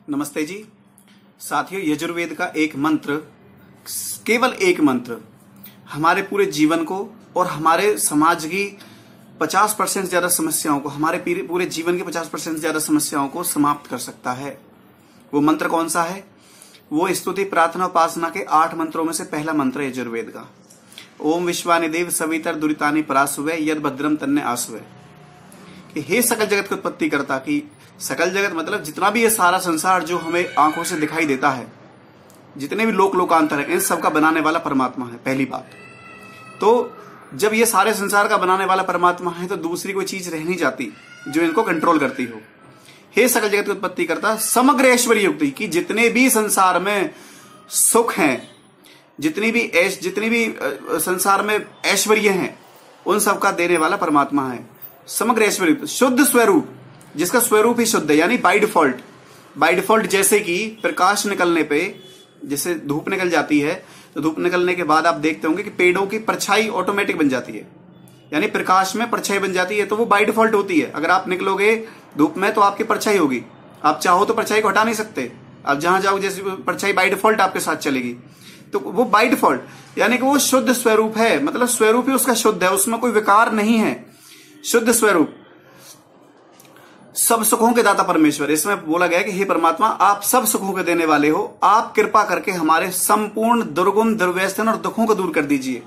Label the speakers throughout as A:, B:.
A: नमस्ते जी साथियों, यजुर्वेद का एक मंत्र, केवल एक मंत्र हमारे पूरे जीवन को और हमारे समाज की 50% ज्यादा समस्याओं को, हमारे पूरे जीवन की 50% ज्यादा समस्याओं को समाप्त कर सकता है। वो मंत्र कौन सा है? वो स्तुति प्रार्थना उपासना के 8 मंत्रों में से पहला मंत्र है यजुर्वेद का। ओम विश्वानि देव सवितर दुरितानि परासुवे यद भद्रम तन्ने आसुवे। कि हे सकल जगत की उत्पत्ति करता, कि सकल जगत मतलब जितना भी ये सारा संसार जो हमें आंखों से दिखाई देता है, जितने भी लोकांतर है, इन सब का बनाने वाला परमात्मा है। पहली बात तो जब ये सारे संसार का बनाने वाला परमात्मा है तो दूसरी कोई चीज रह नहीं जाती जो इनको कंट्रोल करती हो। हे सकल जगत की उत्पत्ति करता समग्र ऐश्वर्य युक्ति, की जितने भी संसार में सुख हैं, जितनी भी संसार में ऐश्वर्य हैं, उन सब का देने वाला परमात्मा है। समग्र ऐश्वर्य शुद्ध स्वरूप, जिसका स्वरूप ही शुद्ध है, यानी बाय डिफॉल्ट। जैसे कि प्रकाश निकलने पे, जैसे धूप निकल जाती है तो धूप निकलने के बाद आप देखते होंगे कि पेड़ों की परछाई ऑटोमेटिक बन जाती है, यानी प्रकाश में परछाई बन जाती है, तो वो बाय डिफॉल्ट होती है। अगर आप निकलोगे धूप में तो आपकी परछाई होगी, आप चाहो तो परछाई को हटा नहीं सकते। आप जहां जाओ जैसे परछाई बाय डिफॉल्ट आपके साथ चलेगी, तो वो बाय डिफॉल्ट, यानी कि वो शुद्ध स्वरूप है, मतलब स्वरूप ही उसका शुद्ध है, उसमें कोई विकार नहीं है। शुद्ध स्वरूप, सब सुखों के दाता परमेश्वर। इसमें बोला गया कि हे परमात्मा, आप सब सुखों के देने वाले हो, आप कृपा करके हमारे संपूर्ण दुर्गुण दुर्व्यसन और दुखों को दूर कर दीजिए।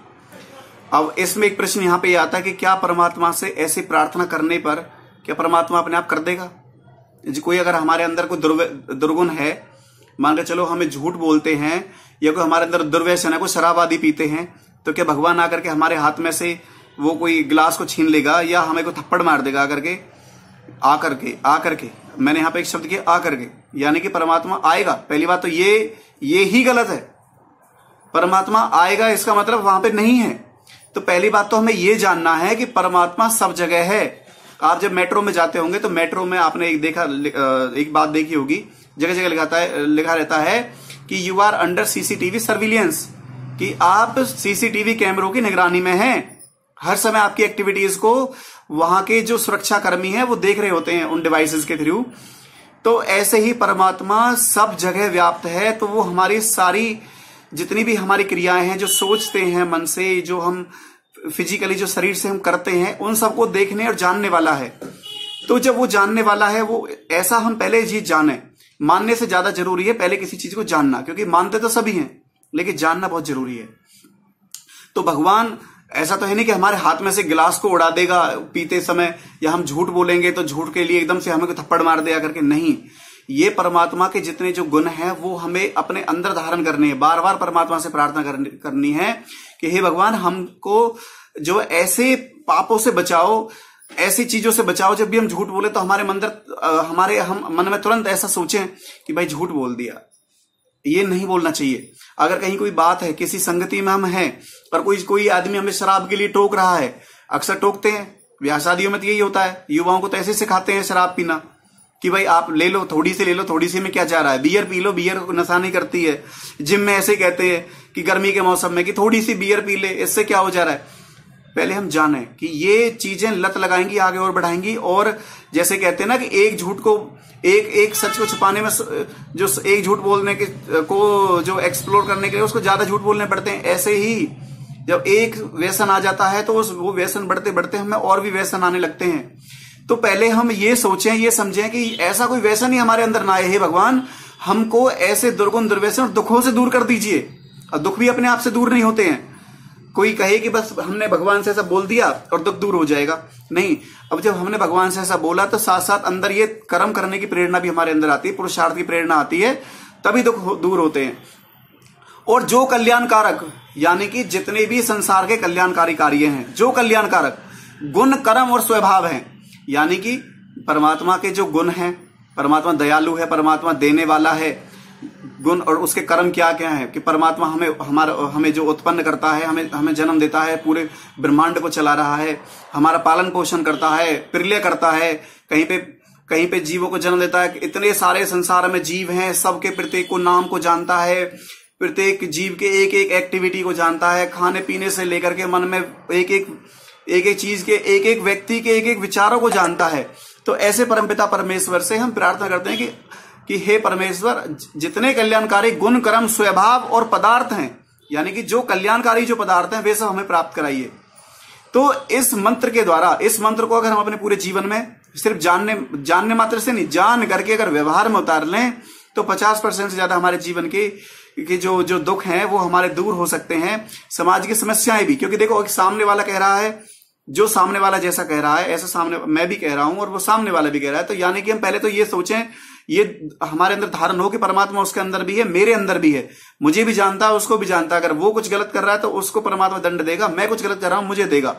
A: अब इसमें एक प्रश्न यहां पे आता है कि क्या परमात्मा से ऐसी प्रार्थना करने पर क्या परमात्मा अपने आप कर देगा? कोई अगर हमारे अंदर कोई दुर्गुण है, मान के चलो हमें झूठ बोलते हैं, या कोई हमारे अंदर दुर्व्यसन है, कोई शराब आदि पीते हैं, तो क्या भगवान आकर के हमारे हाथ में से वो कोई गिलास को छीन लेगा या हमें को थप्पड़ मार देगा आकर के? मैंने यहां पे एक शब्द किया आकर के, यानी कि परमात्मा आएगा। पहली बात तो ये ही गलत है। परमात्मा आएगा इसका मतलब वहां पे नहीं है। तो पहली बात तो हमें ये जानना है कि परमात्मा सब जगह है। आप जब मेट्रो में जाते होंगे तो मेट्रो में आपने एक बात देखी होगी, जगह जगह लिखा रहता है कि you are under CCTV surveillance, कि आप सीसीटीवी कैमरों की निगरानी में हैं। हर समय आपकी एक्टिविटीज को वहां के जो सुरक्षा कर्मी हैं वो देख रहे होते हैं उन डिवाइसेस के थ्रू। तो ऐसे ही परमात्मा सब जगह व्याप्त है, तो वो हमारी सारी जितनी भी हमारी क्रियाएं हैं, जो सोचते हैं मन से, जो हम फिजिकली जो शरीर से हम करते हैं, उन सबको देखने और जानने वाला है। तो जब वो जानने वाला है, वो ऐसा हम पहले चीज जाने, मानने से ज्यादा जरूरी है पहले किसी चीज को जानना, क्योंकि मानते तो सभी हैं लेकिन जानना बहुत जरूरी है। तो भगवान ऐसा तो है नहीं कि हमारे हाथ में से गिलास को उड़ा देगा पीते समय, या हम झूठ बोलेंगे तो झूठ के लिए एकदम से हमें थप्पड़ मार देगा करके, नहीं। ये परमात्मा के जितने जो गुण हैं वो हमें अपने अंदर धारण करने हैं। बार बार परमात्मा से प्रार्थना करनी है कि हे भगवान, हमको जो ऐसे पापों से बचाओ, ऐसी चीजों से बचाओ, जब भी हम झूठ बोले तो हम मन में तुरंत ऐसा सोचें कि भाई झूठ बोल दिया, ये नहीं बोलना चाहिए। अगर कहीं कोई बात है, किसी संगति में हम हैं और कोई आदमी हमें शराब के लिए टोक रहा है, अक्सर टोकते हैं, ब्याह शादियों में तो यही होता है, युवाओं को तो ऐसे सिखाते हैं शराब पीना कि भाई आप ले लो, थोड़ी सी ले लो, थोड़ी सी में क्या जा रहा है, बियर पी लो, बियर नशा नहीं करती है। जिम में ऐसे कहते हैं कि गर्मी के मौसम में कि थोड़ी सी बियर पी ले, इससे क्या हो जा रहा है। पहले हम जाने कि ये चीजें लत लगाएंगी, आगे और बढ़ाएंगी। और जैसे कहते हैं ना कि एक झूठ को, एक सच को छुपाने में, जो एक झूठ बोलने को जो एक्सप्लोर करने के लिए उसको ज्यादा झूठ बोलने पड़ते हैं। ऐसे ही जब एक व्यसन आ जाता है तो वो व्यसन बढ़ते बढ़ते हमें और भी व्यसन आने लगते हैं। तो पहले हम ये सोचें, ये समझें कि ऐसा कोई व्यसन ही हमारे अंदर ना आए। हे भगवान, हमको ऐसे दुर्गुण दुर्व्यसन और दुखों से दूर कर दीजिए। और दुख भी अपने आप से दूर नहीं होते हैं। कोई कहे कि बस हमने भगवान से ऐसा बोल दिया और दुख दूर हो जाएगा, नहीं। अब जब हमने भगवान से ऐसा बोला तो साथ साथ अंदर ये कर्म करने की प्रेरणा भी हमारे अंदर आती है, पुरुषार्थ की प्रेरणा आती है, तभी दुख दूर होते हैं। और जो कल्याणकारक, यानी कि जितने भी संसार के कल्याणकारी कार्य हैं, जो कल्याणकारक गुण कर्म और स्वभाव हैं, यानी कि परमात्मा के जो गुण हैं, परमात्मा दयालु है, परमात्मा देने वाला है, गुण और उसके कर्म क्या क्या है कि परमात्मा हमें जो उत्पन्न करता है, हमें जन्म देता है, पूरे ब्रह्मांड को चला रहा है, हमारा पालन पोषण करता है, प्रलय करता है, कहीं पे जीवों को जन्म देता है। इतने सारे संसार में जीव हैं, सबके प्रत्येक को नाम को जानता है, प्रत्येक जीव के एक एक एक्टिविटी को जानता है, खाने पीने से लेकर के मन में एक एक चीज के, एक एक व्यक्ति के एक एक विचारों को जानता है। तो ऐसे परमपिता परमेश्वर से हम प्रार्थना करते हैं कि हे परमेश्वर, जितने कल्याणकारी गुण, कर्म, स्वभाव और पदार्थ हैं, यानी कि जो कल्याणकारी जो पदार्थ हैं वे सब हमें प्राप्त कराइए। तो इस मंत्र के द्वारा, इस मंत्र को अगर हम अपने पूरे जीवन में सिर्फ जानने मात्र से नहीं, जान करके अगर व्यवहार में उतार लें तो 50% से ज्यादा हमारे जीवन के जो दुख हैं वो हमारे दूर हो सकते हैं, समाज की समस्याएं भी। क्योंकि देखो, सामने वाला कह रहा है, जो सामने वाला जैसा कह रहा है ऐसा सामने मैं भी कह रहा हूं और वो सामने वाला भी कह रहा है। तो यानी कि हम पहले तो ये सोचें, ये हमारे अंदर धारण हो कि परमात्मा उसके अंदर भी है, मेरे अंदर भी है, मुझे भी जानता है, उसको भी जानता है। अगर वो कुछ गलत कर रहा है तो उसको परमात्मा दंड देगा, मैं कुछ गलत कर रहा हूं मुझे देगा।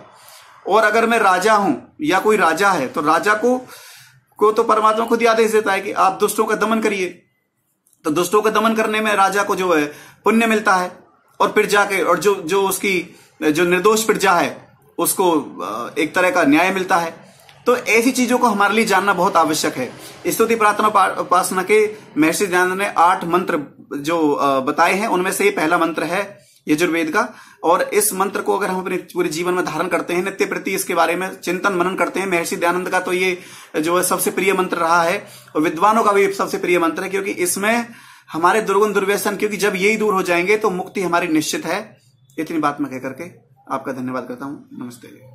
A: और अगर मैं राजा हूं या कोई राजा है तो राजा को तो परमात्मा खुद ही आदेश देता है कि आप दुष्टों का दमन करिए। तो दुष्टों का दमन करने में राजा को जो है पुण्य मिलता है, और प्रजा के, और जो उसकी जो निर्दोष प्रजा है उसको एक तरह का न्याय मिलता है। तो ऐसी चीजों को हमारे लिए जानना बहुत आवश्यक है। स्तुति प्रार्थना उपासना के महर्षि दयानंद ने 8 मंत्र जो बताए हैं, उनमें से ये पहला मंत्र है यजुर्वेद का। और इस मंत्र को अगर हम अपने पूरे जीवन में धारण करते हैं, नित्य प्रति इसके बारे में चिंतन मनन करते हैं, महर्षि दयानंद का तो ये जो है सबसे प्रिय मंत्र रहा है, और विद्वानों का भी सबसे प्रिय मंत्र है, क्योंकि इसमें हमारे दुर्गुण दुर्व्यसन, क्योंकि जब यही दूर हो जाएंगे तो मुक्ति हमारी निश्चित है। इतनी बात मैं कह करके आपका धन्यवाद करता हूं। नमस्ते।